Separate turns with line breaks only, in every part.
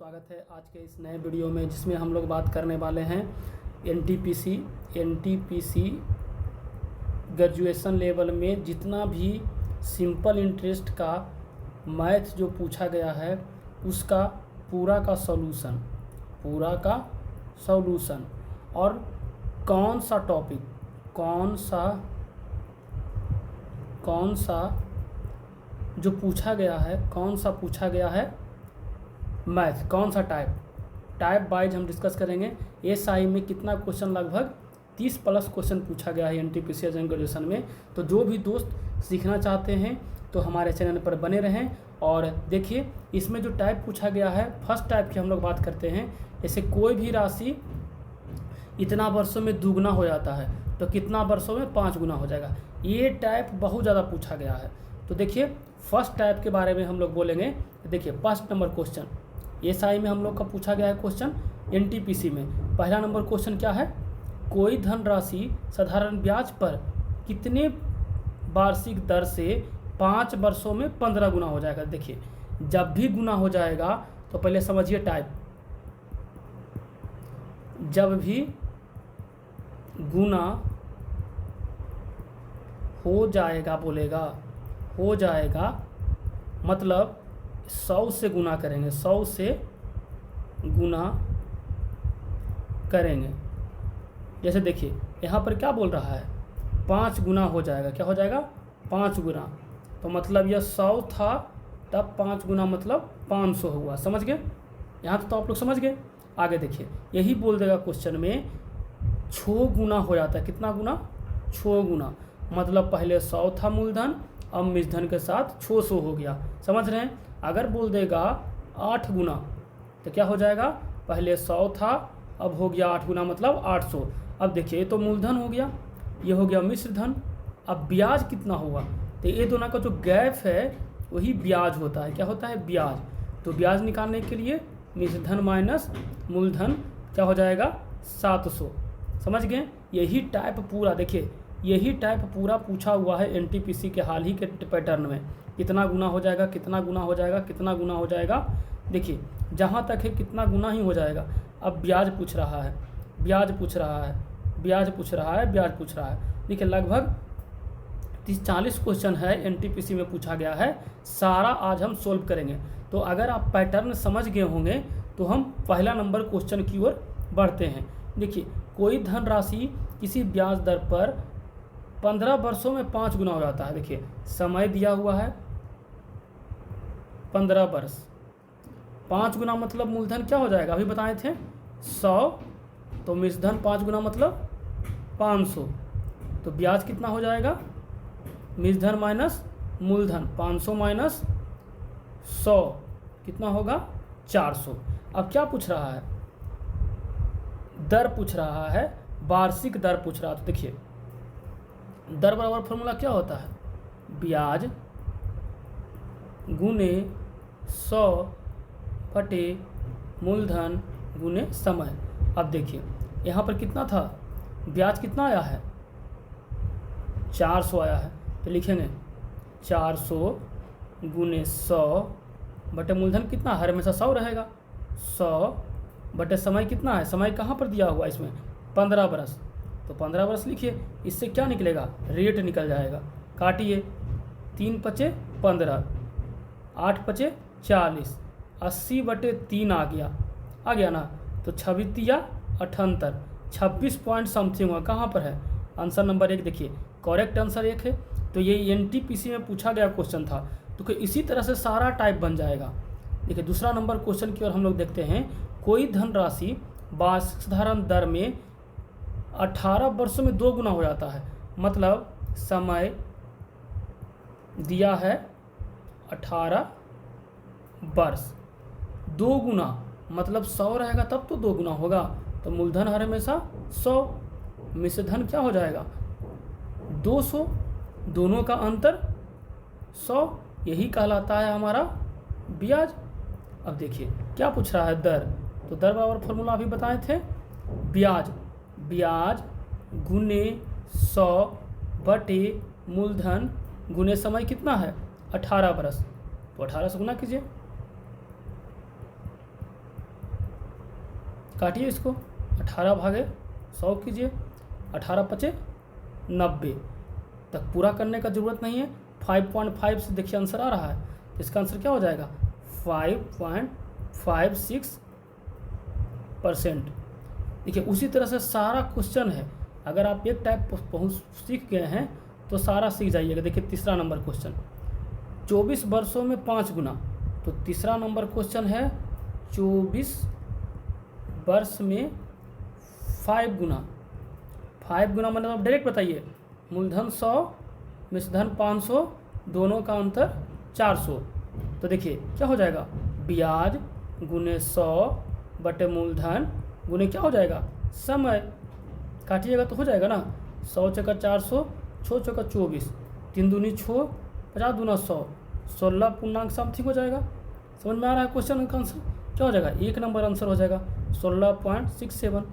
स्वागत है आज के इस नए वीडियो में, जिसमें हम लोग बात करने वाले हैं एनटीपीसी ग्रेजुएशन लेवल में जितना भी सिंपल इंटरेस्ट का मैथ जो पूछा गया है उसका पूरा का सॉल्यूशन और कौन सा जो पूछा गया है मैथ, कौन सा टाइप वाइज हम डिस्कस करेंगे। एसआई में कितना क्वेश्चन, लगभग 30 प्लस क्वेश्चन पूछा गया है एनटीपीसी ग्रेजुएशन में। तो जो भी दोस्त सीखना चाहते हैं तो हमारे चैनल पर बने रहें। और देखिए, इसमें जो टाइप पूछा गया है, फर्स्ट टाइप की हम लोग बात करते हैं। जैसे कोई भी राशि इतना वर्षों में दुगना हो जाता है तो कितना वर्षों में 5 गुना हो जाएगा। ये टाइप बहुत ज़्यादा पूछा गया है। तो देखिए, फर्स्ट टाइप के बारे में हम लोग बोलेंगे। देखिए, फर्स्ट नंबर क्वेश्चन एसआई में हम लोग का पूछा गया है क्वेश्चन। एनटीपीसी में पहला नंबर क्वेश्चन क्या है, कोई धनराशि साधारण ब्याज पर कितने वार्षिक दर से 5 वर्षों में 15 गुना हो जाएगा। देखिए, जब भी गुना हो जाएगा तो पहले समझिए टाइप। जब भी गुना हो जाएगा मतलब 100 से गुना करेंगे, 100 से गुना करेंगे। जैसे देखिए, यहाँ पर क्या बोल रहा है, 5 गुना हो जाएगा। क्या हो जाएगा? 5 गुना। तो मतलब यह 100 था, तब 5 गुना मतलब 500 हुआ। समझ गए? यहाँ तो आप लोग समझ गए। आगे देखिए, यही बोल देगा क्वेश्चन में 6 गुना हो जाता है। कितना गुना? 6 गुना। मतलब पहले 100 था मूलधन, अब मिश्रधन के साथ 600 हो गया। समझ रहे हैं? अगर बोल देगा 8 गुना तो क्या हो जाएगा, पहले 100 था, अब हो गया 8 गुना मतलब 800। अब देखिए, ये तो मूलधन हो गया, ये हो गया मिश्रधन। अब ब्याज कितना होगा, तो ये दोनों का जो गैप है वही ब्याज होता है। क्या होता है? ब्याज। तो ब्याज निकालने के लिए मिश्रधन माइनस मूलधन क्या हो जाएगा? 700। समझ गए? यही टाइप पूरा, देखिए यही टाइप पूरा पूछा हुआ है एनटीपीसी के हाल ही के पैटर्न में। कितना गुना हो जाएगा, कितना गुना हो जाएगा, कितना गुना हो जाएगा। देखिए, जहाँ तक है कितना गुना ही हो जाएगा। अब ब्याज पूछ रहा है। देखिए, लगभग 30-40 क्वेश्चन है एनटीपीसी में पूछा गया है। सारा आज हम सोल्व करेंगे। तो अगर आप पैटर्न समझ गए होंगे तो हम पहला नंबर क्वेश्चन की ओर बढ़ते हैं। देखिए, कोई धनराशि किसी ब्याज दर पर 15 वर्षों में 5 गुना हो जाता है। देखिए, समय दिया हुआ है 15 वर्ष। 5 गुना मतलब मूलधन क्या हो जाएगा, अभी बताए थे 100, तो मिश्रधन 5 गुना मतलब 500। तो ब्याज कितना हो जाएगा, मिश्रधन माइनस मूलधन, 500 माइनस 100 कितना होगा, 400। अब क्या पूछ रहा है, दर पूछ रहा है, वार्षिक दर पूछ रहा है। तो देखिए, दर बराबर फॉर्मूला क्या होता है, ब्याज गुने 100 बटे मूलधन गुने समय। अब देखिए, यहाँ पर कितना था, ब्याज कितना आया है, 400 आया है। तो लिखेंगे 400 गुने 100 बटे मूलधन कितना, हर हमेशा 100 रहेगा, 100 बटे समय कितना है, समय कहाँ पर दिया हुआ है इसमें, 15 वर्ष। तो 15 वर्ष लिखिए। इससे क्या निकलेगा, रेट निकल जाएगा। काटिए, 3 पचे 15, 8 पचे 40, 80 बटे 3 आ गया ना। तो 26 78, 26 पॉइंट समथिंग हुआ। कहाँ पर है आंसर नंबर 1। देखिए, करेक्ट आंसर 1 है। तो ये एनटीपीसी में पूछा गया क्वेश्चन था। तो इसी तरह से सारा टाइप बन जाएगा। देखिए, दूसरा नंबर क्वेश्चन की ओर हम लोग देखते हैं। कोई धनराशि वार्षिक साधारण दर में 18 वर्षों में 2 गुना हो जाता है। मतलब समय दिया है 18 वर्ष, 2 गुना मतलब 100 रहेगा तब तो 2 गुना होगा। तो मूलधन हर हमेशा 100, मिश्रधन क्या हो जाएगा 200, दोनों का अंतर 100, यही कहलाता है हमारा ब्याज। अब देखिए क्या पूछ रहा है, दर। तो दर बराबर फॉर्मूला अभी बताए थे, ब्याज गुने 100 बटे मूलधन गुने समय कितना है 18 वर्ष। तो 18 से गुना कीजिए, काटिए इसको, 18 भागे 100 कीजिए, 18 पचे 90 तक पूरा करने का ज़रूरत नहीं है। 5.5 से देखिए आंसर आ रहा है, तो इसका आंसर क्या हो जाएगा 5.56%। देखिए उसी तरह से सारा क्वेश्चन है, अगर आप एक टाइप पहुँच सीख गए हैं तो सारा सीख जाइएगा। देखिए तीसरा नंबर क्वेश्चन, 24 वर्षों में 5 गुना, तो तीसरा नंबर क्वेश्चन है 24 वर्ष में 5 गुना। 5 गुना मतलब डायरेक्ट बताइए, मूलधन 100 मिश्रधन 500, दोनों का अंतर 400। तो देखिए क्या हो जाएगा, ब्याज गुने 100 बटे मूलधन गुने क्या हो जाएगा समय, काटिएगा तो हो जाएगा ना, 100 चौका 400, 6 चौका 24, 3 दूनी 6, 50 दूना 100, 16 पूर्णांक समथिंग हो जाएगा। समझ में आ रहा है क्वेश्चन का आंसर क्या हो जाएगा, एक नंबर आंसर हो जाएगा 16.67।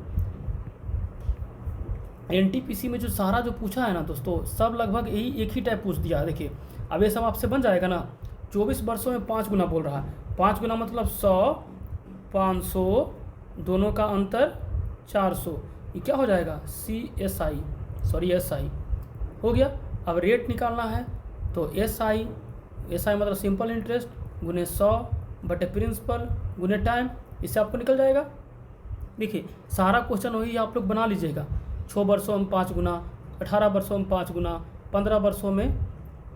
एनटीपीसी में जो सारा जो पूछा है ना दोस्तों, सब लगभग यही एक ही टाइप पूछ दिया है। देखिए अब ये सब आपसे बन जाएगा ना। 24 वर्षों में 5 गुना बोल रहा है, 5 गुना मतलब 100, 500, दोनों का अंतर 400, ये क्या हो जाएगा SI हो गया। अब रेट निकालना है तो SI मतलब सिंपल इंटरेस्ट गुने 100 बटे प्रिंसिपल गुने टाइम, इससे आपको निकल जाएगा। देखिए सारा क्वेश्चन वही आप लोग बना लीजिएगा। 6 वर्षों में 5 गुना, 18 वर्षों में 5 गुना, 15 वर्षों में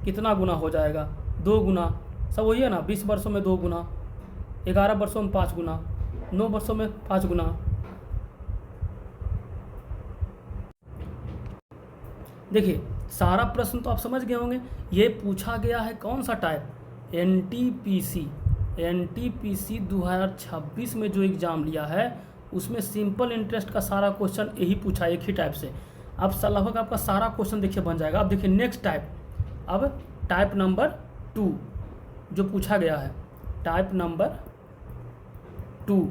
कितना गुना हो जाएगा 2 गुना, सब वही है ना। 20 वर्षों में 2 गुना, 11 वर्षों में 5 गुना, 9 वर्षों में 5 गुना। देखिए सारा प्रश्न तो आप समझ गए होंगे। ये पूछा गया है कौन सा टाइप, एनटीपीसी 2026 में जो एग्ज़ाम लिया है उसमें सिंपल इंटरेस्ट का सारा क्वेश्चन यही पूछा एक ही टाइप से। अब लगभग आपका सारा क्वेश्चन देखिए बन जाएगा। अब देखिए नेक्स्ट टाइप, अब टाइप नंबर 2 जो पूछा गया है, टाइप नंबर 2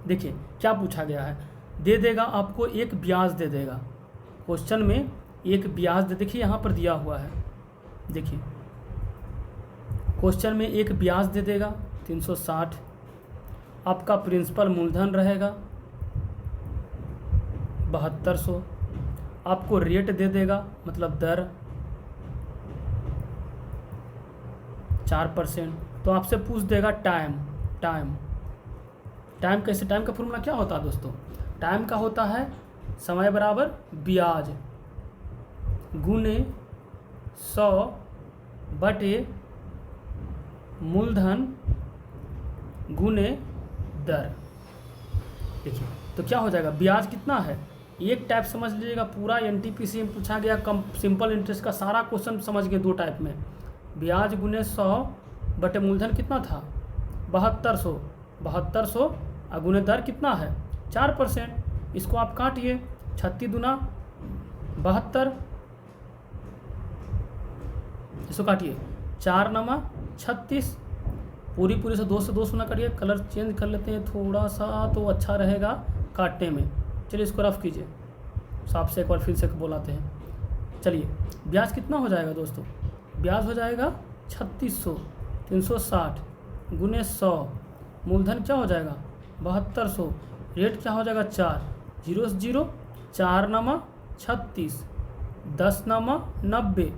देखिए क्या पूछा गया है। दे देगा आपको एक ब्याज दे देगा, क्वेश्चन में एक ब्याज दे, देखिए यहाँ पर दिया हुआ है, देखिए क्वेश्चन में एक ब्याज दे देगा 360, आपका प्रिंसिपल मूलधन रहेगा 7200, आपको रेट दे देगा मतलब दर 4%। तो आपसे पूछ देगा टाइम कैसे, टाइम का फॉर्मूला क्या होता है दोस्तों, टाइम का होता है समय बराबर ब्याज गुने 100 बटे मूलधन गुने दर। देखिए तो क्या हो जाएगा, ब्याज कितना है, एक टाइप समझ लीजिएगा पूरा एनटीपीसी में पूछा गया कम सिंपल इंटरेस्ट का सारा क्वेश्चन समझ गए। 2 टाइप में, ब्याज गुने 100 बटे मूलधन कितना था 7200 और गुने दर कितना है 4%। इसको आप काटिए, 36 दूना 72, इसको काटिए 4 नमा 36, पूरी से 2 से 2 सुना करिए। कलर चेंज कर लेते हैं थोड़ा सा तो अच्छा रहेगा काटने में। चलिए इसको रफ कीजिए, साफ से एक बार फिर से बोलाते हैं। चलिए ब्याज कितना हो जाएगा दोस्तों, ब्याज हो जाएगा 3600, 360 गुने 100, मूलधन क्या हो जाएगा 7200, रेट क्या हो जाएगा 4, 0 से 0, 4 नमा 36, 10 नमा 90,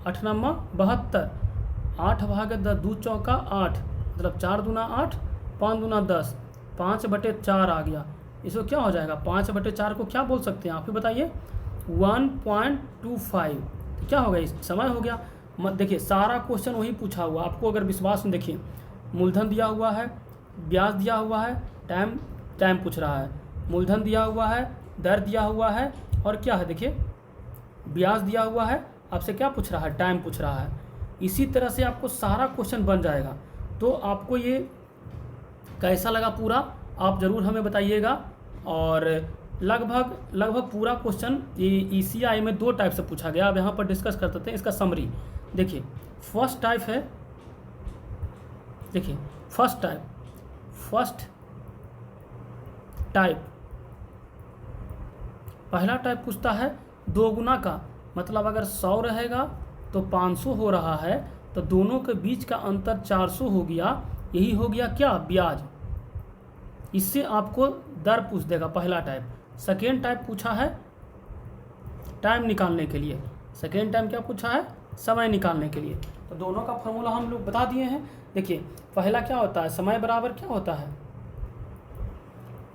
8 नमा 72, 8 भागे 10, 2 चौका 8 मतलब 4 दूना 8, 5 दूना 10, 5 बटे 4 आ गया। इसको क्या हो जाएगा, 5 बटे 4 को क्या बोल सकते हैं आप ही बताइए, 1.25। तो क्या होगा, इस समय हो गया। देखिए सारा क्वेश्चन वही पूछा हुआ, आपको अगर विश्वास में देखिए, मूलधन दिया हुआ है, ब्याज दिया हुआ है, टाइम पूछ रहा है, मूलधन दिया हुआ है, दर दिया हुआ है, और क्या है देखिए ब्याज दिया हुआ है, आपसे क्या पूछ रहा है, टाइम पूछ रहा है। इसी तरह से आपको सारा क्वेश्चन बन जाएगा। तो आपको ये कैसा लगा पूरा, आप ज़रूर हमें बताइएगा। और लगभग पूरा क्वेश्चन ECI में 2 टाइप से पूछा गया। अब यहाँ पर डिस्कस कर सकते हैं इसका समरी। देखिए फर्स्ट टाइप है, देखिए फर्स्ट टाइप पहला टाइप पूछता है 2 गुना का, मतलब अगर 100 रहेगा तो 500 हो रहा है, तो दोनों के बीच का अंतर 400 हो गया, यही हो गया क्या ब्याज, इससे आपको दर पूछ देगा, पहला टाइप। सेकेंड टाइप पूछा है टाइम निकालने के लिए, सेकेंड टाइम क्या पूछा है, समय निकालने के लिए। तो दोनों का फॉर्मूला हम लोग बता दिए हैं। देखिए पहला क्या होता है, समय बराबर क्या होता है,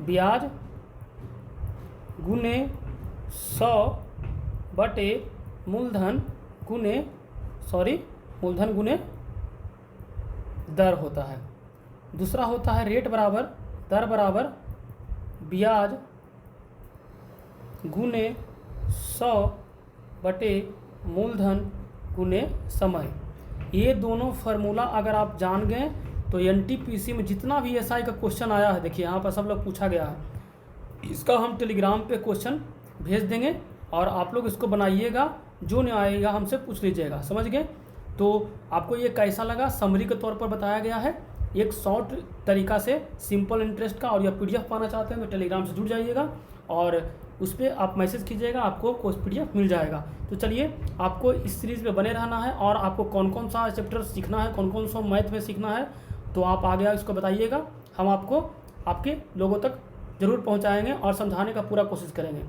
ब्याज गुने 100 बटे मूलधन गुने दर होता है। दूसरा होता है रेट बराबर, दर बराबर ब्याज गुने 100 बटे मूलधन गुने समय। ये दोनों फार्मूला अगर आप जान गए तो एनटीपीसी में जितना भी एसआई का क्वेश्चन आया है, देखिए यहाँ पर सब लोग पूछा गया है, इसका हम टेलीग्राम पे क्वेश्चन भेज देंगे और आप लोग इसको बनाइएगा, जो नहीं आएगा हमसे पूछ लीजिएगा, समझ गए। तो आपको ये कैसा लगा, समरी के तौर पर बताया गया है, एक शॉर्ट तरीका से सिंपल इंटरेस्ट का। और यह पीडीएफ पाना चाहते हैं तो टेलीग्राम से जुड़ जाइएगा और उस पर आप मैसेज कीजिएगा, आपको कोर्स पीडीएफ मिल जाएगा। तो चलिए, आपको इस सीरीज़ में बने रहना है और आपको कौन कौन सा चैप्टर सीखना है, कौन कौन सा मैथ में सीखना है, तो आप आगे इसको बताइएगा, हम आपको आपके लोगों तक ज़रूर पहुंचाएंगे और समझाने का पूरा कोशिश करेंगे।